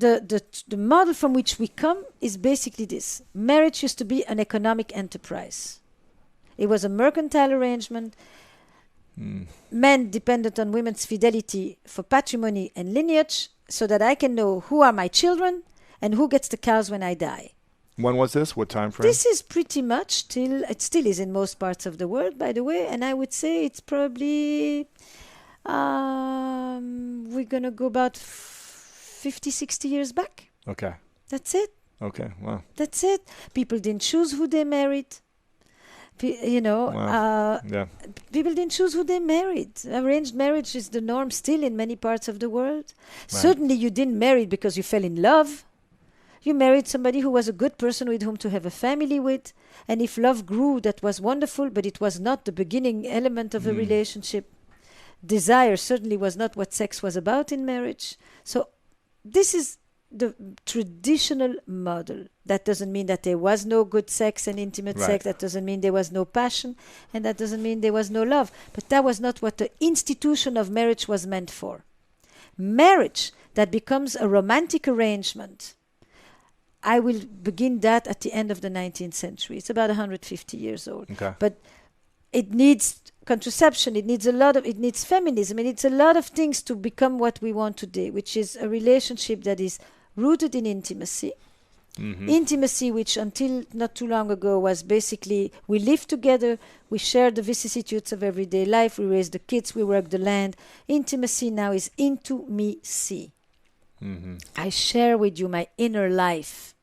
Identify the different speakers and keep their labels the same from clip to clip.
Speaker 1: the model from which we come is basically this. Marriage used to be an economic enterprise. It was a mercantile arrangement. Men depended on women's fidelity for patrimony and lineage, so that I can know who are my children and who gets the cows when I die.
Speaker 2: When was this? What time frame?
Speaker 1: This is pretty much it still is in most parts of the world, by the way, and I would say it's probably, we're going to go about 50, 60 years back.
Speaker 2: Okay.
Speaker 1: That's it.
Speaker 2: Okay, wow.
Speaker 1: That's it. People didn't choose who they married.
Speaker 2: Wow. Yeah.
Speaker 1: People didn't choose who they married. Arranged marriage is the norm still in many parts of the world.
Speaker 2: Right.
Speaker 1: Certainly you didn't marry because you fell in love. You married somebody who was a good person with whom to have a family with. And if love grew, that was wonderful, but it was not the beginning element of a relationship. Desire certainly was not what sex was about in marriage. So this is the traditional model. That doesn't mean that there was no good sex and intimate sex. That doesn't mean there was no passion. And that doesn't mean there was no love. But that was not what the institution of marriage was meant for. Marriage that becomes a romantic arrangement, I will begin that at the end of the 19th century. It's about 150 years old.
Speaker 2: Okay.
Speaker 1: But it needs contraception, it needs feminism, it needs a lot of things to become what we want today, which is a relationship that is rooted in intimacy. Intimacy, which until not too long ago was basically we live together, we share the vicissitudes of everyday life, we raise the kids, we work the land. Intimacy now is into me see. I share with you my inner life.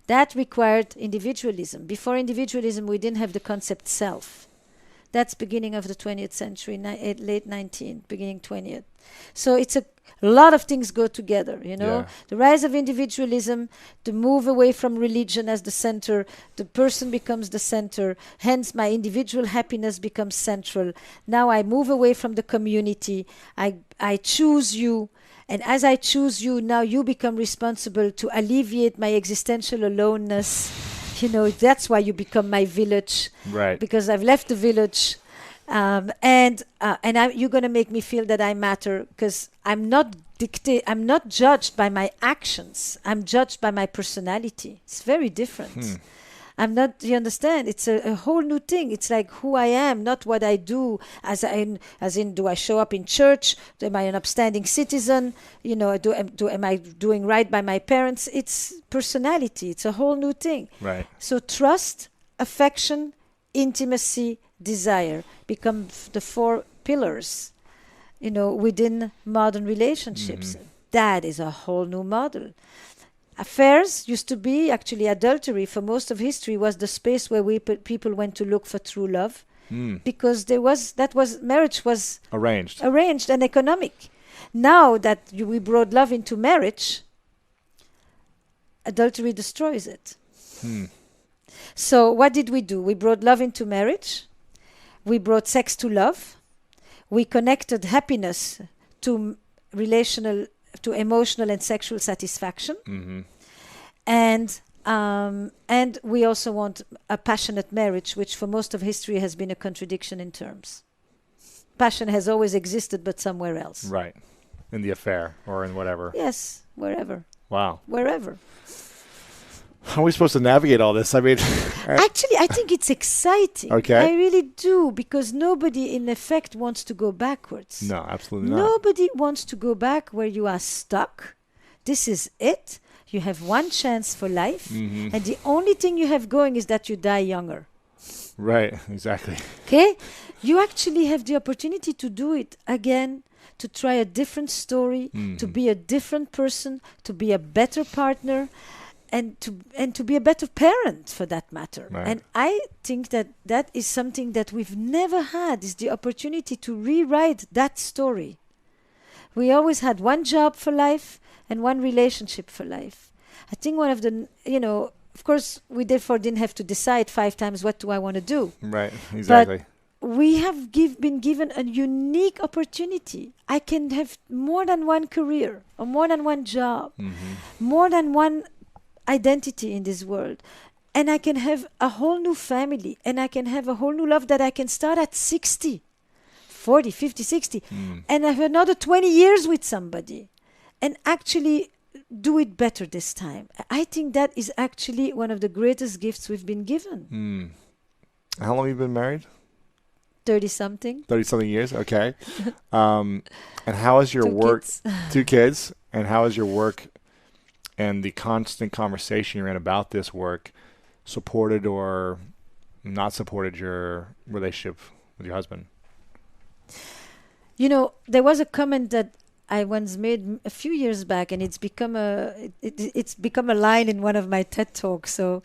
Speaker 1: That required individualism. Before individualism, we didn't have the concept self. That's beginning of the 20th century, late 19th, beginning 20th. So it's a lot of things go together, you know.
Speaker 2: Yeah.
Speaker 1: The rise of individualism, the move away from religion as the center, the person becomes the center, hence my individual happiness becomes central. Now I move away from the community, I choose you, and as I choose you, now you become responsible to alleviate my existential aloneness. You know, that's why you become my village.
Speaker 2: Right.
Speaker 1: Because I've left the village. And you're going to make me feel that I matter, because I'm not judged by my actions. I'm judged by my personality. It's very different. I'm not, you understand? It's a whole new thing. It's like who I am, not what I do. As in, do I show up in church? Am I an upstanding citizen? You know, am I doing right by my parents? It's personality. It's a whole new thing.
Speaker 2: Right.
Speaker 1: So trust, affection, intimacy, desire become the four pillars, you know, within modern relationships. That is a whole new model. Affairs used to be, actually adultery for most of history was the space where people went to look for true love, because marriage was
Speaker 2: arranged
Speaker 1: and economic. Now that we brought love into marriage, adultery destroys it. So what did we do? We brought love into marriage. We brought sex to love. We connected happiness to emotional and sexual satisfaction. And we also want a passionate marriage, which for most of history has been a contradiction in terms. Passion has always existed, but somewhere else.
Speaker 2: Right. In the affair or in whatever.
Speaker 1: Yes, wherever.
Speaker 2: Wow.
Speaker 1: Wherever.
Speaker 2: How are we supposed to navigate all this? I mean,
Speaker 1: actually, I think it's exciting.
Speaker 2: Okay.
Speaker 1: I really do, because nobody, in effect, wants to go backwards.
Speaker 2: No, absolutely not.
Speaker 1: Nobody wants to go back where you are stuck. This is it. You have one chance for life, and the only thing you have going is that you die younger.
Speaker 2: Right, exactly.
Speaker 1: Okay? You actually have the opportunity to do it again, to try a different story, to be a different person, to be a better partner, and to be a better parent, for that matter.
Speaker 2: Right.
Speaker 1: And I think that is something that we've never had, is the opportunity to rewrite that story. We always had one job for life and one relationship for life. I think one of the, of course, we therefore didn't have to decide 5 times what do I want to do.
Speaker 2: Right, exactly.
Speaker 1: But we have been given a unique opportunity. I can have more than one career, or more than one job, more than one identity in this world, and I can have a whole new family, and I can have a whole new love that I can start at 60, 40, 50, 60, and have another 20 years with somebody, and actually do it better this time. I think that is actually one of the greatest gifts we've been given.
Speaker 2: How long have you been married?
Speaker 1: 30-something.
Speaker 2: 30-something years. Okay. And how is your work?
Speaker 1: Kids.
Speaker 2: 2 kids. And how is your work and the constant conversation you're in about this work supported or not supported your relationship with your husband?
Speaker 1: There was a comment that I once made a few years back, and it's become a line in one of my TED talks. So,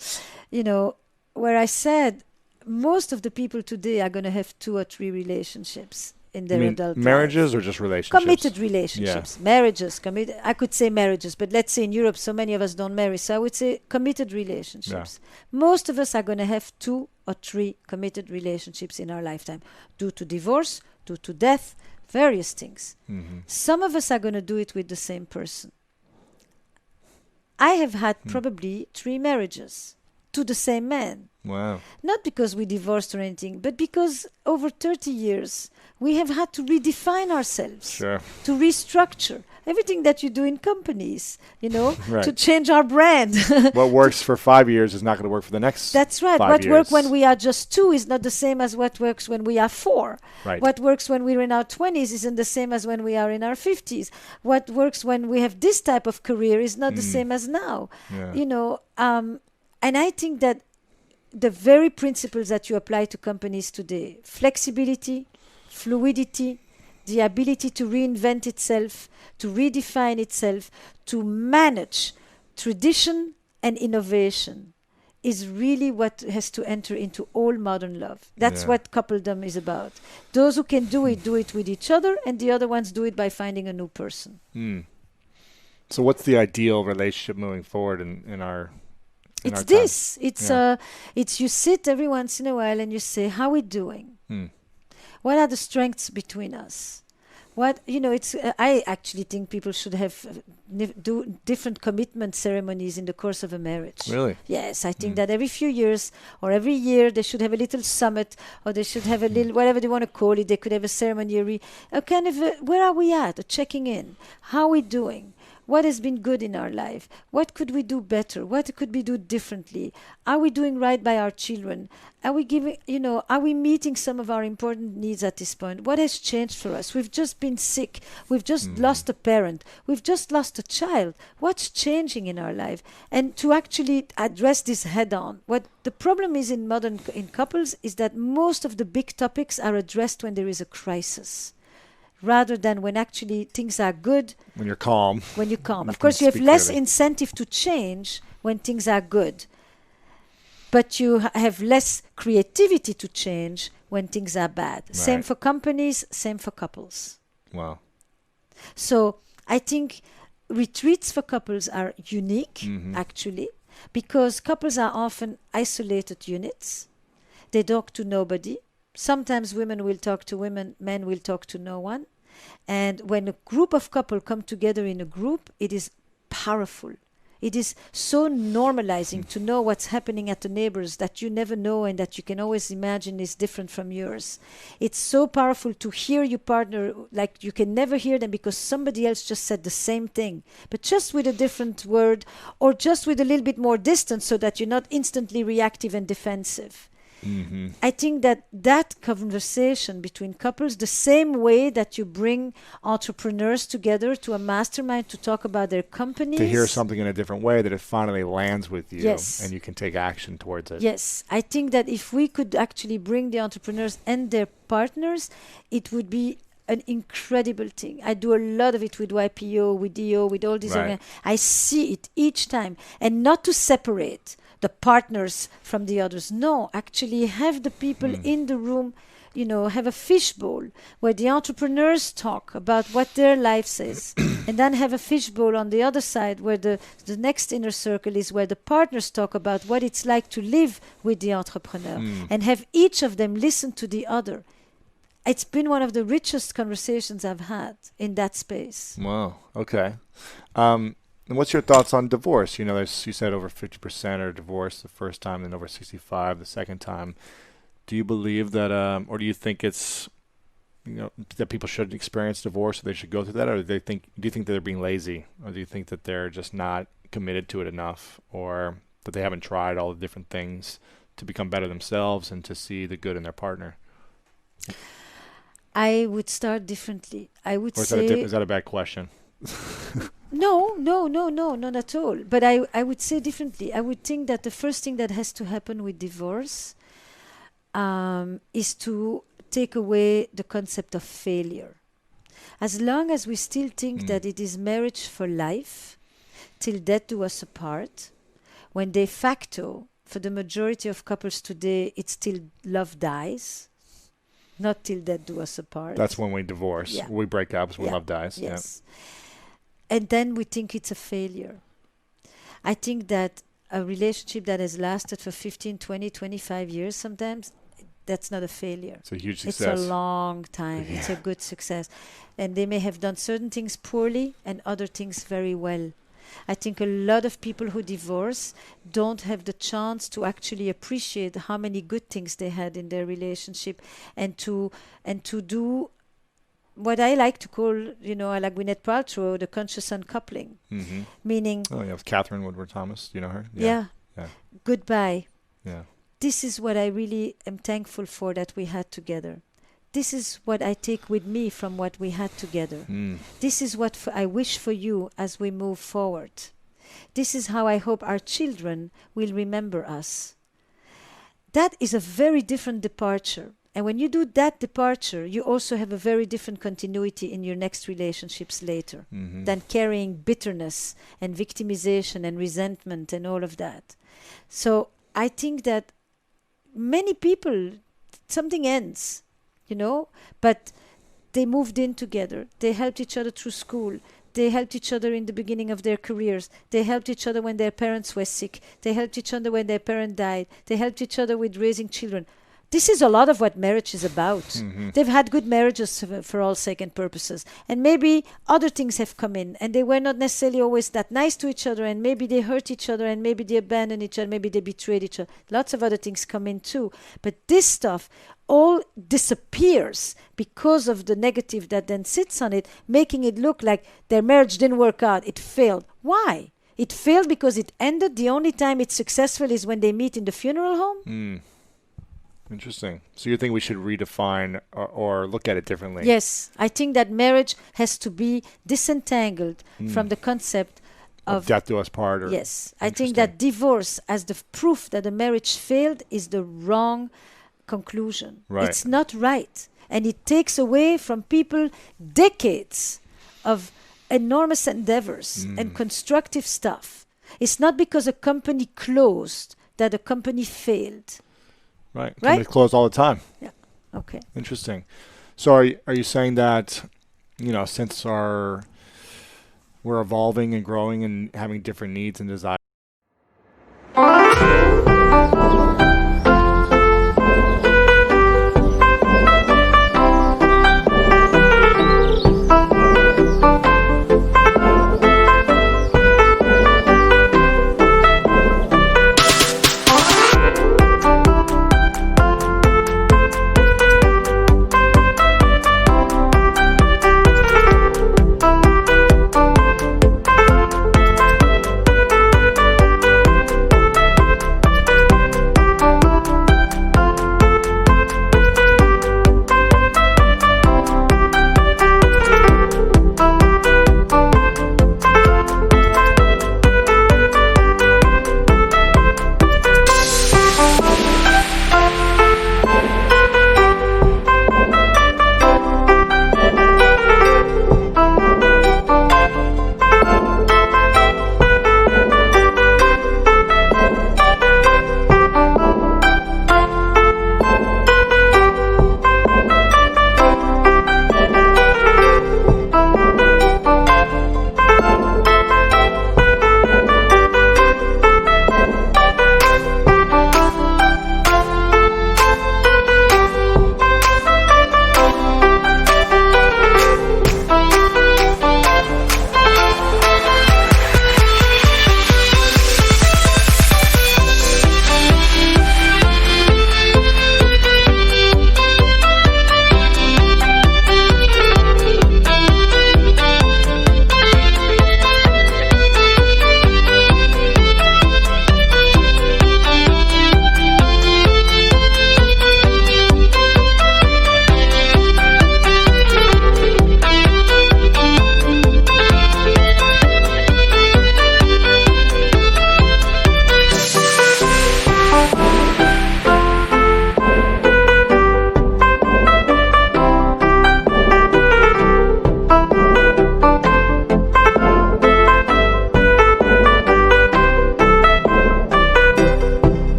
Speaker 1: where I said most of the people today are going to have 2 or 3 relationships in their adult
Speaker 2: marriages
Speaker 1: life.
Speaker 2: or just relationships?
Speaker 1: Committed relationships. Yeah. Marriages. I could say marriages, but let's say in Europe, so many of us don't marry. So I would say committed relationships. Yeah. Most of us are going to have 2 or 3 committed relationships in our lifetime, due to divorce, due to death, various things. Some of us are going to do it with the same person. I have had probably 3 marriages to the same man.
Speaker 2: Wow.
Speaker 1: Not because we divorced or anything, but because over 30 years, we have had to redefine ourselves,
Speaker 2: sure,
Speaker 1: to restructure everything that you do in companies,
Speaker 2: right,
Speaker 1: to change our brand.
Speaker 2: What works for 5 years is not going to work for the next.
Speaker 1: That's right.
Speaker 2: 5
Speaker 1: What
Speaker 2: years.
Speaker 1: works when we are just 2 is not the same as what works when we are 4.
Speaker 2: Right.
Speaker 1: What works when we're in our 20s isn't the same as when we are in our 50s. What works when we have this type of career is not the same as now.
Speaker 2: Yeah.
Speaker 1: And I think that the very principles that you apply to companies today, flexibility, fluidity, the ability to reinvent itself, to redefine itself, to manage tradition and innovation, is really what has to enter into all modern love. That's what coupledom is about. Those who can do it with each other, and the other ones do it by finding a new person.
Speaker 2: So what's the ideal relationship moving forward in our...
Speaker 1: It's this. It's you sit every once in a while and you say, how are we doing? What are the strengths between us? I actually think people should have do different commitment ceremonies in the course of a marriage.
Speaker 2: Really?
Speaker 1: Yes, I think that every few years or every year they should have a little summit, or they should have a little, whatever they want to call it. They could have a ceremony, where are we at? A checking in. How are we doing? What has been good in our life? What could we do better? What could we do differently? Are we doing right by our children? Are we meeting some of our important needs at this point? What has changed for us? We've just been sick. We've just lost a parent. We've just lost a child. What's changing in our life? And to actually address this head on. What the problem is in couples is that most of the big topics are addressed when there is a crisis, rather than when actually things are good.
Speaker 2: When you're calm.
Speaker 1: When you're calm. Of course, you have less incentive to change when things are good. But you have less creativity to change when things are bad. Right. Same for companies, same for couples.
Speaker 2: Wow.
Speaker 1: So I think retreats for couples are unique, actually, because couples are often isolated units. They talk to nobody. Sometimes women will talk to women, men will talk to no one. And when a group of couples come together in a group, it is powerful. It is so normalizing to know what's happening at the neighbors that you never know and that you can always imagine is different from yours. It's so powerful to hear your partner like you can never hear them because somebody else just said the same thing, but just with a different word or just with a little bit more distance so that you're not instantly reactive and defensive. I think that conversation between couples, the same way that you bring entrepreneurs together to a mastermind to talk about their companies.
Speaker 2: To hear something in a different way, that it finally lands with you.
Speaker 1: Yes.
Speaker 2: And you can take action towards it.
Speaker 1: Yes. I think that if we could actually bring the entrepreneurs and their partners, it would be an incredible thing. I do a lot of it with YPO, with EO, with all these.
Speaker 2: Right.
Speaker 1: I see it each time. And not to separate the partners from the others. No, actually have the people in the room, have a fishbowl where the entrepreneurs talk about what their life is. And then have a fishbowl on the other side where the next inner circle is where the partners talk about what it's like to live with the entrepreneur. And have each of them listen to the other. It's been one of the richest conversations I've had in that space.
Speaker 2: Wow. Okay. And what's your thoughts on divorce? You said over 50% are divorced the first time, then over 65% the second time. Do you believe that, or do you think it's that people should experience divorce, or they should go through that, or do you think that they're being lazy, or do you think that they're just not committed to it enough, or that they haven't tried all the different things to become better themselves and to see the good in their partner?
Speaker 1: I would start differently. I would say...
Speaker 2: Is that a bad question?
Speaker 1: No, not at all. But I would say differently. I would think that the first thing that has to happen with divorce is to take away the concept of failure. As long as we still think that it is marriage for life, till death do us apart, when de facto, for the majority of couples today, it's still love dies, not till death do us apart.
Speaker 2: That's when we divorce.
Speaker 1: Yeah.
Speaker 2: We break up when love dies.
Speaker 1: Yes. Yeah. And then we think it's a failure. I think that a relationship that has lasted for 15, 20, 25 years sometimes, that's not a failure.
Speaker 2: It's a huge success.
Speaker 1: It's a long time. Yeah. It's a good success. And they may have done certain things poorly and other things very well. I think a lot of people who divorce don't have the chance to actually appreciate how many good things they had in their relationship, and to do what I like to call, I like Gwyneth Paltrow, the conscious uncoupling.
Speaker 2: Mm-hmm.
Speaker 1: Meaning...
Speaker 2: Oh, yeah, Catherine Woodward Thomas. Do you know her?
Speaker 1: Yeah. Goodbye.
Speaker 2: Yeah.
Speaker 1: This is what I really am thankful for that we had together. This is what I take with me from what we had together. This is what I wish for you as we move forward. This is how I hope our children will remember us. That is a very different departure. And when you do that departure, you also have a very different continuity in your next relationships later than carrying bitterness and victimization and resentment and all of that. So I think that many people, something ends. But they moved in together. They helped each other through school. They helped each other in the beginning of their careers. They helped each other when their parents were sick. They helped each other when their parent died. They helped each other with raising children. This is a lot of what marriage is about. They've had good marriages for all sake and purposes. And maybe other things have come in, and they were not necessarily always that nice to each other, and maybe they hurt each other, and maybe they abandoned each other, maybe they betrayed each other. Lots of other things come in too. But this stuff all disappears because of the negative that then sits on it, making it look like their marriage didn't work out. It failed. Why? It failed because it ended. The only time it's successful is when they meet in the funeral home.
Speaker 2: Interesting. So you think we should redefine or look at it differently?
Speaker 1: Yes. I think that marriage has to be disentangled from the concept of
Speaker 2: death do us part.
Speaker 1: Yes. I think that divorce as the proof that a marriage failed is the wrong conclusion.
Speaker 2: Right.
Speaker 1: It's not right. And it takes away from people decades of enormous endeavors and constructive stuff. It's not because a company closed that a company failed.
Speaker 2: Right. Companies close all the time.
Speaker 1: Yeah. Okay.
Speaker 2: Interesting. So are you saying that, since we're evolving and growing and having different needs and desires,